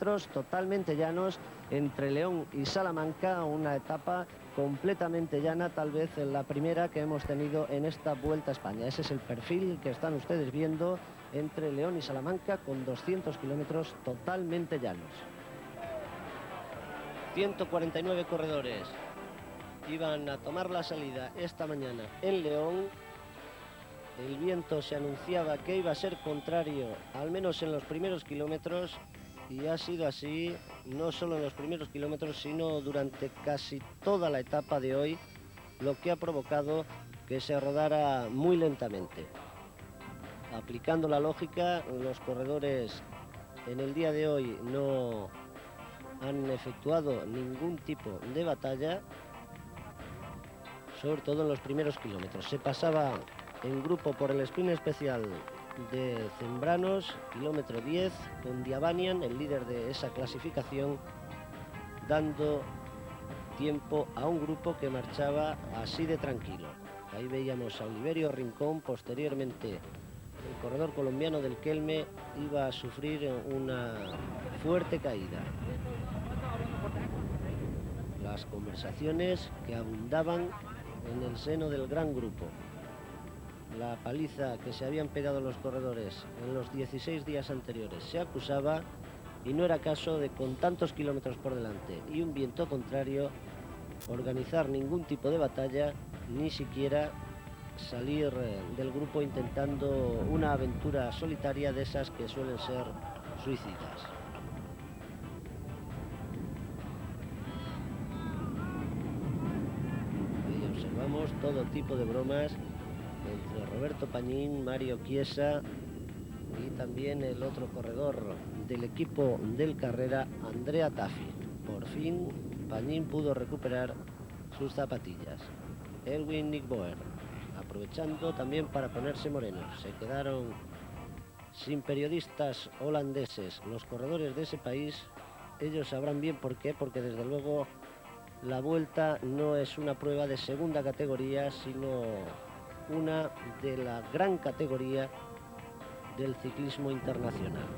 kilómetros totalmente llanos entre León y Salamanca, una etapa completamente llana, tal vez la primera que hemos tenido en esta Vuelta a España. Ese es el perfil que están ustedes viendo entre León y Salamanca, con 200 kilómetros totalmente llanos. 149 corredores iban a tomar la salida esta mañana en León. El viento se anunciaba que iba a ser contrario, al menos en los primeros kilómetros, y ha sido así, no solo en los primeros kilómetros, sino durante casi toda la etapa de hoy, lo que ha provocado que se rodara muy lentamente. Aplicando la lógica, los corredores en el día de hoy no han efectuado ningún tipo de batalla, sobre todo en los primeros kilómetros. Se pasaba en grupo por el sprint especial de Zembranos, kilómetro 10, con Diabanian, el líder de esa clasificación, dando tiempo a un grupo que marchaba así de tranquilo. Ahí veíamos a Oliverio Rincón. Posteriormente el corredor colombiano del Kelme iba a sufrir una fuerte caída. Las conversaciones que abundaban en el seno del gran grupo. La paliza que se habían pegado los corredores en los 16 días anteriores se acusaba, y no era caso de, con tantos kilómetros por delante y un viento contrario, organizar ningún tipo de batalla, ni siquiera salir del grupo intentando una aventura solitaria de esas que suelen ser suicidas. Ahí observamos todo tipo de bromas entre Roberto Pañín, Mario Chiesa y también el otro corredor del equipo del Carrera, Andrea Taffi. Por fin Pañín pudo recuperar sus zapatillas. Erwin Nickboer, aprovechando también para ponerse morenos. Se quedaron sin periodistas holandeses los corredores de ese país. Ellos sabrán bien por qué, porque desde luego la Vuelta no es una prueba de segunda categoría, sino una de la gran categoría del ciclismo internacional.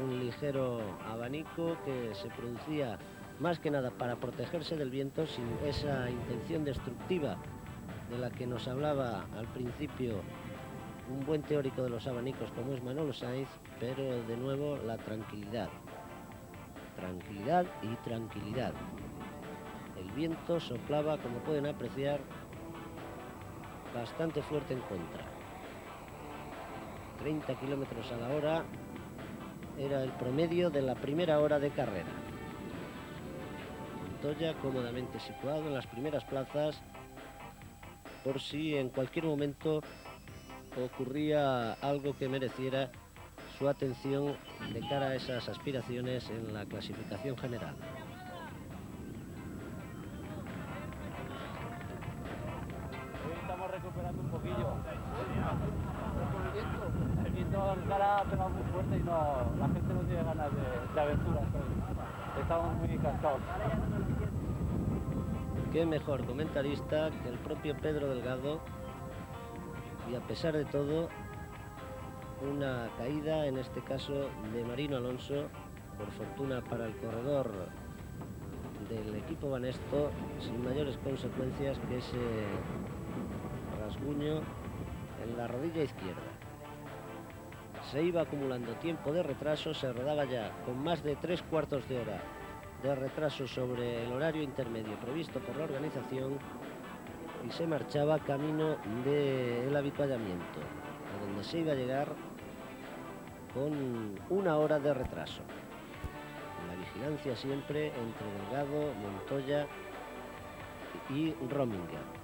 Un ligero abanico que se producía más que nada para protegerse del viento, sin esa intención destructiva de la que nos hablaba al principio un buen teórico de los abanicos como es Manolo Sainz, pero de nuevo la tranquilidad. Tranquilidad y tranquilidad. El viento soplaba, como pueden apreciar, bastante fuerte en contra. 30 kilómetros a la hora era el promedio de la primera hora de carrera. Montoya cómodamente situado en las primeras plazas, por si en cualquier momento ocurría algo que mereciera su atención de cara a esas aspiraciones en la clasificación general. Hoy estamos recuperando un poquillo. El viento ha pegado muy fuerte y la gente no tiene ganas de aventuras hoy. Estamos muy cansados. Qué mejor comentarista que el propio Pedro Delgado, y a pesar de todo, una caída, en este caso de Marino Alonso, por fortuna para el corredor del equipo Banesto, sin mayores consecuencias que ese rasguño en la rodilla izquierda. Se iba acumulando tiempo de retraso, se rodaba ya con más de 3/4 de hora de retraso sobre el horario intermedio previsto por la organización, y se marchaba camino del avituallamiento, a donde se iba a llegar con 1 hora de retraso. La vigilancia siempre entre Delgado, Montoya y Rominger.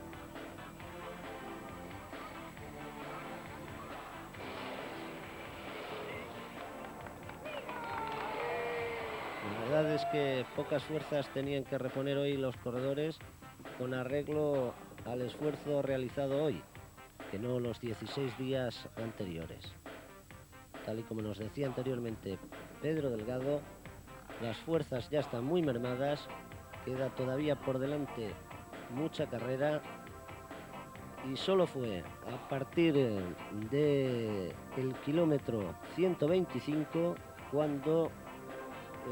La verdad es que pocas fuerzas tenían que reponer hoy los corredores con arreglo al esfuerzo realizado hoy, que no los 16 días anteriores. Tal y como nos decía anteriormente Pedro Delgado, las fuerzas ya están muy mermadas, queda todavía por delante mucha carrera y solo fue a partir del kilómetro 125 cuando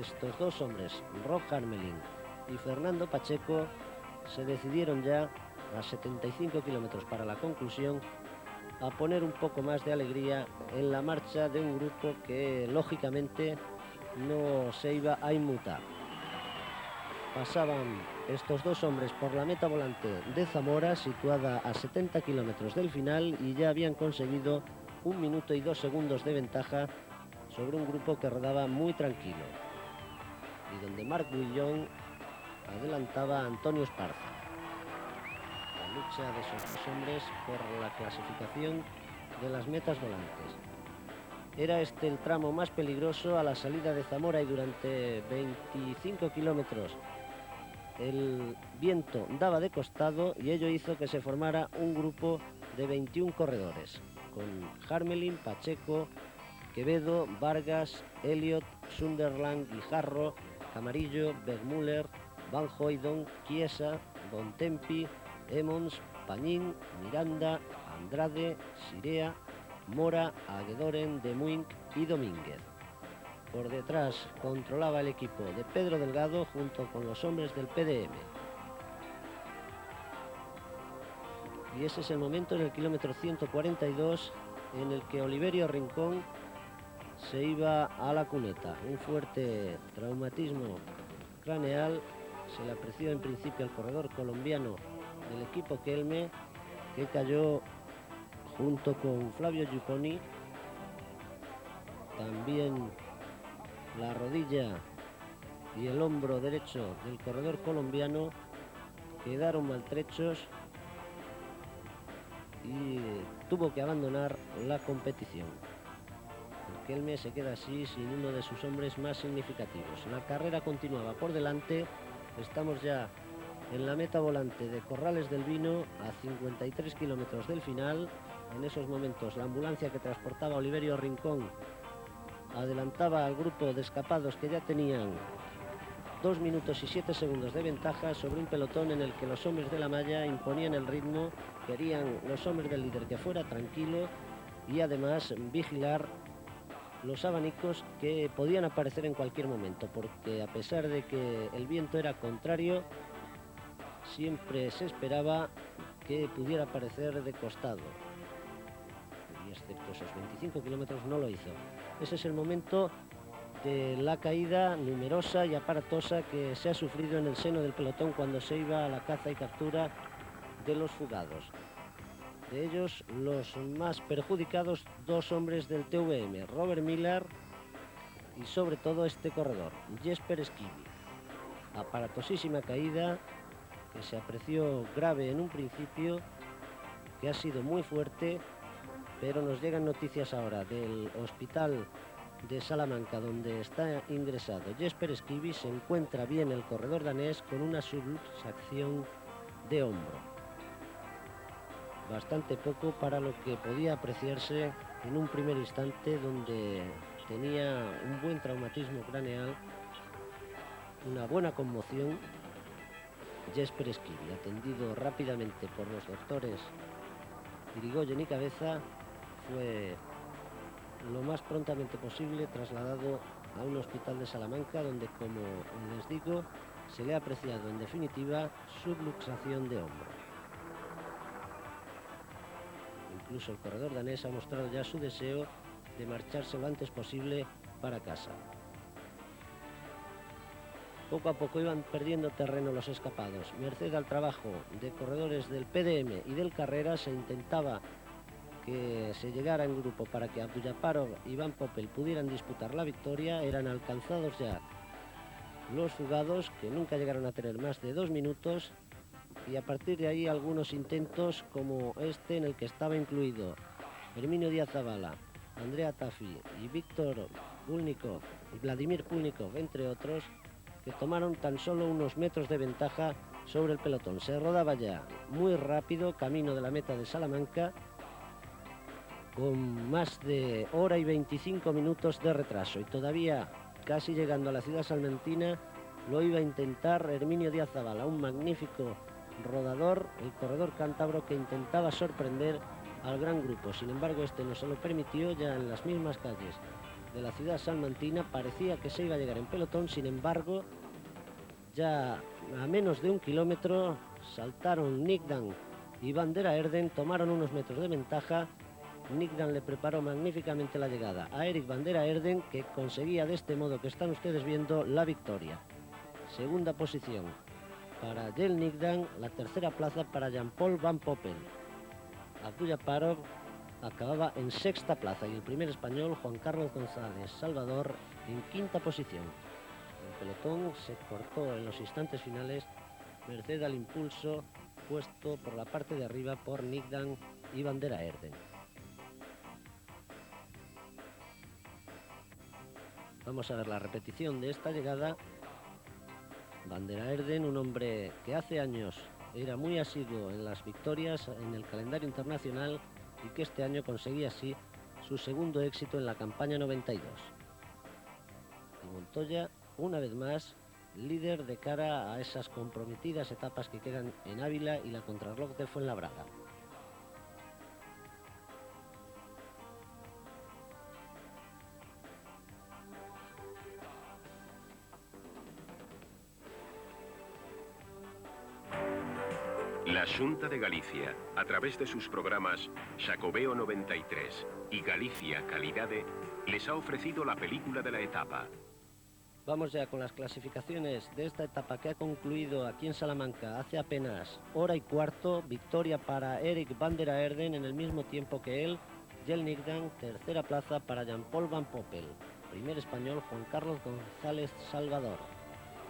estos dos hombres, Rob Harmelin y Fernando Pacheco, se decidieron ya a 75 kilómetros para la conclusión a poner un poco más de alegría en la marcha de un grupo que lógicamente no se iba a inmutar. Pasaban estos dos hombres por la meta volante de Zamora, situada a 70 kilómetros del final, y ya habían conseguido 1 minuto y 2 segundos de ventaja sobre un grupo que rodaba muy tranquilo y donde Marc Guillon adelantaba a Antonio Esparza. La lucha de esos dos hombres por la clasificación de las metas volantes. Era este el tramo más peligroso a la salida de Zamora, y durante 25 kilómetros el viento daba de costado y ello hizo que se formara un grupo de 21 corredores, con Harmelin, Pacheco, Quevedo, Vargas, Elliot, Sunderland, Guijarro, Camarillo, Bergmüller, Van Hooydonk, Chiesa, Bontempi, Emmons, Pañín, Miranda, Andrade, Sirea, Mora, Aguedoren, De Muynck y Domínguez. Por detrás controlaba el equipo de Pedro Delgado junto con los hombres del PDM. Y ese es el momento en el kilómetro 142 en el que Oliverio Rincón se iba a la cuneta. Un fuerte traumatismo craneal se le apreció en principio al corredor colombiano del equipo Kelme, que cayó junto con Flavio Giupponi. También la rodilla y el hombro derecho del corredor colombiano quedaron maltrechos y tuvo que abandonar la competición. El Kelme se queda así sin uno de sus hombres más significativos. La carrera continuaba por delante. Estamos ya en la meta volante de Corrales del Vino, a 53 kilómetros del final. En esos momentos la ambulancia que transportaba a Oliverio Rincón adelantaba al grupo de escapados, que ya tenían 2 minutos y 7 segundos de ventaja sobre un pelotón en el que los hombres de la malla imponían el ritmo. Querían los hombres del líder que fuera tranquilo y además vigilar los abanicos que podían aparecer en cualquier momento, porque a pesar de que el viento era contrario, siempre se esperaba que pudiera aparecer de costado, y excepto esos 25 kilómetros no lo hizo. Ese es el momento de la caída numerosa y aparatosa que se ha sufrido en el seno del pelotón cuando se iba a la caza y captura de los fugados. De ellos, los más perjudicados, dos hombres del TVM, Robert Miller y sobre todo este corredor, Jesper Schijmi. Aparatosísima caída que se apreció grave en un principio, que ha sido muy fuerte, pero nos llegan noticias ahora del hospital de Salamanca, donde está ingresado Jesper Schijmi. Se encuentra bien el corredor danés con una subluxación de hombro. Bastante poco para lo que podía apreciarse en un primer instante, donde tenía un buen traumatismo craneal, una buena conmoción. Jesper Schijmi, atendido rápidamente por los doctores Irigoyen y Cabeza, fue lo más prontamente posible trasladado a un hospital de Salamanca, donde, como les digo, se le ha apreciado en definitiva subluxación de hombro. Incluso el corredor danés ha mostrado ya su deseo de marcharse lo antes posible para casa. Poco a poco iban perdiendo terreno los escapados. Merced al trabajo de corredores del PDM y del Carrera, se intentaba que se llegara en grupo para que Abdujaparov y Van Poppel pudieran disputar la victoria. Eran alcanzados ya los fugados, que nunca llegaron a tener más de 2 minutos, y a partir de ahí algunos intentos como este, en el que estaba incluido Herminio Díaz Zabala, Andrea Tafi y Víctor Pulnikov y Vladimir Pulnikov, entre otros, que tomaron tan solo unos metros de ventaja sobre el pelotón. Se rodaba ya muy rápido camino de la meta de Salamanca, con más de hora y 25 minutos de retraso, y todavía casi llegando a la ciudad salmantina lo iba a intentar Herminio Díaz Zabala, un magnífico rodador el corredor cántabro, que intentaba sorprender al gran grupo. Sin embargo, este no se lo permitió. Ya en las mismas calles de la ciudad salmantina parecía que se iba a llegar en pelotón. Sin embargo, ya a menos de 1 kilómetro saltaron Nikdan y Van der Aerden, tomaron unos metros de ventaja. Nikdan le preparó magníficamente la llegada a Erik Van der Aerden, que conseguía de este modo que están ustedes viendo la victoria. Segunda posición para Jel Nikdan, la tercera plaza para Jean-Paul Van Poppel. Abdullaparov acababa en sexta plaza y el primer español, Juan Carlos González Salvador, en quinta posición. El pelotón se cortó en los instantes finales merced al impulso puesto por la parte de arriba por Nikdan y Van der Aerden. Vamos a ver la repetición de esta llegada. Van der Aerden, un hombre que hace años era muy asiduo en las victorias en el calendario internacional y que este año conseguía así su segundo éxito en la campaña 92. Y Montoya, una vez más, líder de cara a esas comprometidas etapas que quedan en Ávila y la contrarreloj de Fuenlabrada. La Xunta de Galicia, a través de sus programas Xacobeo 93 y Galicia Calidade, les ha ofrecido la película de la etapa. Vamos ya con las clasificaciones de esta etapa que ha concluido aquí en Salamanca hace apenas hora y cuarto. Victoria para Erik Van der Aerden en el mismo tiempo que él. Jel Nikdan, tercera plaza para Jean-Paul Van Poppel. Primer español, Juan Carlos González Salvador.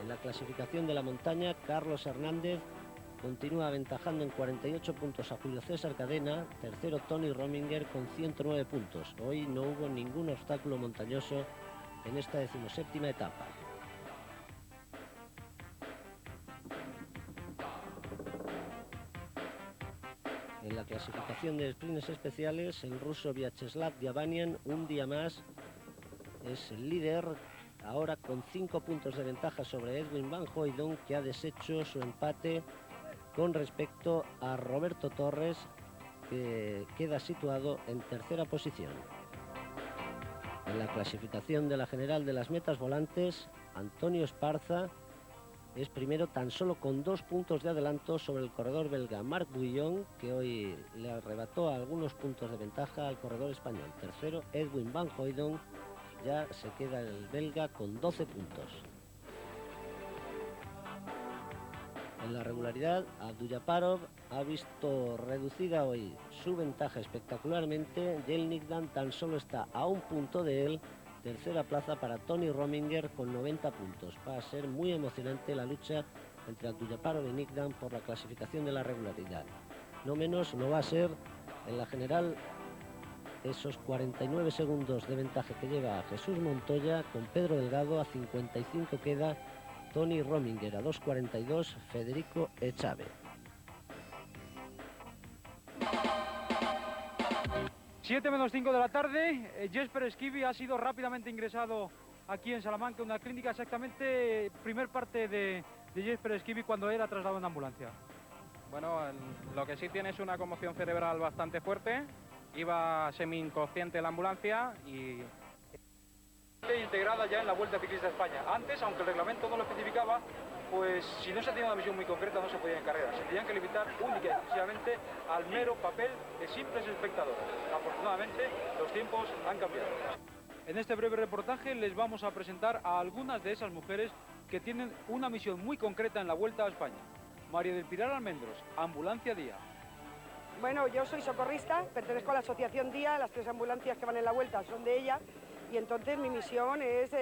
En la clasificación de la montaña, Carlos Hernández continúa aventajando en 48 puntos a Julio César Cadena. Tercero, Tony Rominger con 109 puntos. Hoy no hubo ningún obstáculo montañoso en esta 17ª etapa. En la clasificación de sprints especiales, el ruso Vyacheslav Diabanian, un día más, es el líder, ahora con 5 puntos de ventaja sobre Edwin Van Hooydonk, que ha deshecho su empate con respecto a Roberto Torres, que queda situado en tercera posición. En la clasificación de la general de las metas volantes, Antonio Esparza es primero tan solo con 2 puntos de adelanto sobre el corredor belga Marc Bouillon, que hoy le arrebató algunos puntos de ventaja al corredor español. Tercero, Edwin Van Hooydonk, ya se queda el belga con 12 puntos. En la regularidad, Abdullaparov ha visto reducida hoy su ventaja espectacularmente. Jel Nikdan tan solo está a 1 punto de él. Tercera plaza para Tony Rominger con 90 puntos. Va a ser muy emocionante la lucha entre Abdullaparov y Nikdan por la clasificación de la regularidad. No menos no va a ser en la general esos 49 segundos de ventaja que lleva Jesús Montoya, con Pedro Delgado a 55 queda Tony Rominger, a 2.42 Federico Echave. 7 menos 5 de la tarde, Jesper Esquivi ha sido rápidamente ingresado aquí en Salamanca, una clínica exactamente primer parte de Jesper Esquivi cuando era trasladado en ambulancia. Bueno, lo que sí tiene es una conmoción cerebral bastante fuerte, iba semi-inconsciente en la ambulancia y... integrada ya en la Vuelta Ciclista a España. Antes, aunque el reglamento no lo especificaba, pues si no se tenía una misión muy concreta no se podía en carrera. Se tenían que limitar única y exclusivamente al mero papel de simples espectadores. Afortunadamente, los tiempos han cambiado. En este breve reportaje les vamos a presentar a algunas de esas mujeres que tienen una misión muy concreta en la Vuelta a España. María del Pilar Almendros, Ambulancia Día. Bueno, yo soy socorrista, pertenezco a la Asociación Día, las 3 ambulancias que van en la Vuelta son de ella. Y entonces mi misión es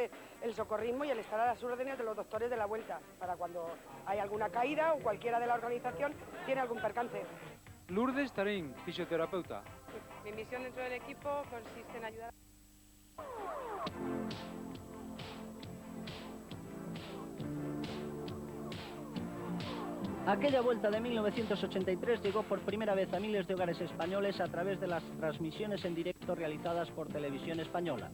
el socorrismo y el estar a las órdenes de los doctores de la Vuelta, para cuando hay alguna caída o cualquiera de la organización tiene algún percance. Lourdes Tarín, fisioterapeuta. Mi misión dentro del equipo consiste en ayudar. Aquella Vuelta de 1983 llegó por primera vez a miles de hogares españoles a través de las transmisiones en directo realizadas por Televisión Española.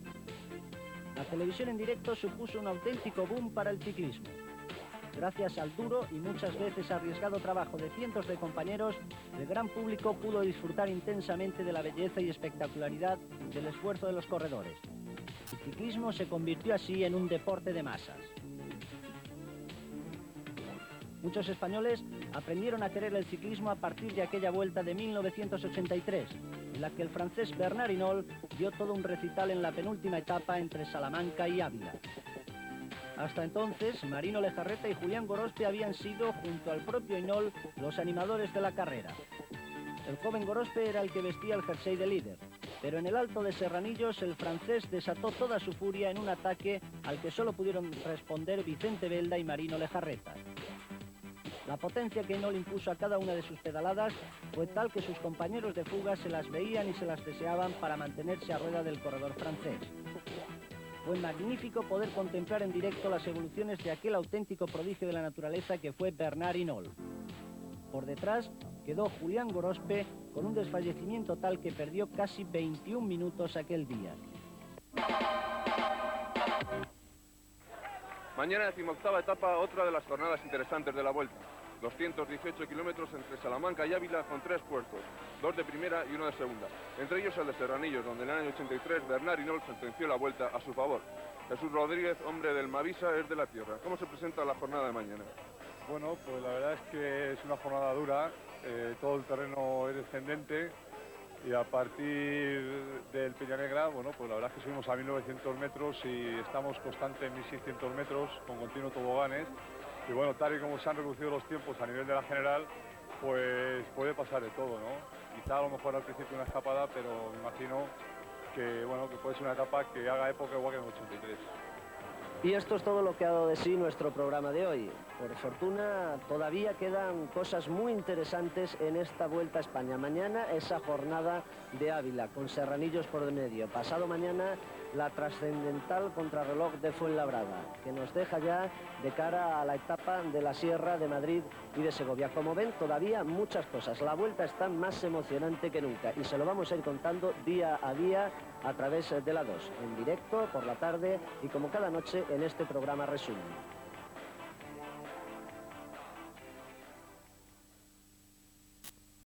La televisión en directo supuso un auténtico boom para el ciclismo. Gracias al duro y muchas veces arriesgado trabajo de cientos de compañeros, el gran público pudo disfrutar intensamente de la belleza y espectacularidad del esfuerzo de los corredores. El ciclismo se convirtió así en un deporte de masas. Muchos españoles aprendieron a querer el ciclismo a partir de aquella vuelta de 1983, en la que el francés Bernard Hinault dio todo un recital en la penúltima etapa entre Salamanca y Ávila. Hasta entonces, Marino Lejarreta y Julián Gorospe habían sido, junto al propio Hinault, los animadores de la carrera. El joven Gorospe era el que vestía el jersey de líder, pero en el Alto de Serranillos el francés desató toda su furia en un ataque al que solo pudieron responder Vicente Belda y Marino Lejarreta. La potencia que Hinault impuso a cada una de sus pedaladas fue tal que sus compañeros de fuga se las veían y se las deseaban para mantenerse a rueda del corredor francés. Fue magnífico poder contemplar en directo las evoluciones de aquel auténtico prodigio de la naturaleza que fue Bernard Hinault. Por detrás quedó Julián Gorospe con un desfallecimiento tal que perdió casi 21 minutos aquel día. Mañana, 18ª etapa, otra de las jornadas interesantes de la Vuelta. 218 kilómetros entre Salamanca y Ávila con 3 puertos, 2 de primera y 1 de segunda. Entre ellos el de Serranillos, donde en el año 83 Bernard Hinault sentenció la Vuelta a su favor. Jesús Rodríguez, hombre del Mavisa, es de la tierra. ¿Cómo se presenta la jornada de mañana? Bueno, pues la verdad es que es una jornada dura, todo el terreno es descendente y a partir del Peñanegra, bueno, pues la verdad es que subimos a 1900 metros y estamos constantes en 1600 metros con continuos toboganes. Y bueno, tal y como se han reducido los tiempos a nivel de la general, pues puede pasar de todo, ¿no? Quizá a lo mejor al principio una escapada, pero me imagino que, bueno, que puede ser una etapa que haga época igual que en el 83. Y esto es todo lo que ha dado de sí nuestro programa de hoy. Por fortuna, todavía quedan cosas muy interesantes en esta Vuelta a España. Mañana esa jornada de Ávila, con Serranillos por el medio. Pasado mañana, la trascendental contrarreloj de Fuenlabrada, que nos deja ya de cara a la etapa de la Sierra de Madrid y de Segovia. Como ven, todavía muchas cosas. La Vuelta está más emocionante que nunca y se lo vamos a ir contando día a día a través de la 2, en directo, por la tarde y como cada noche en este programa resumen.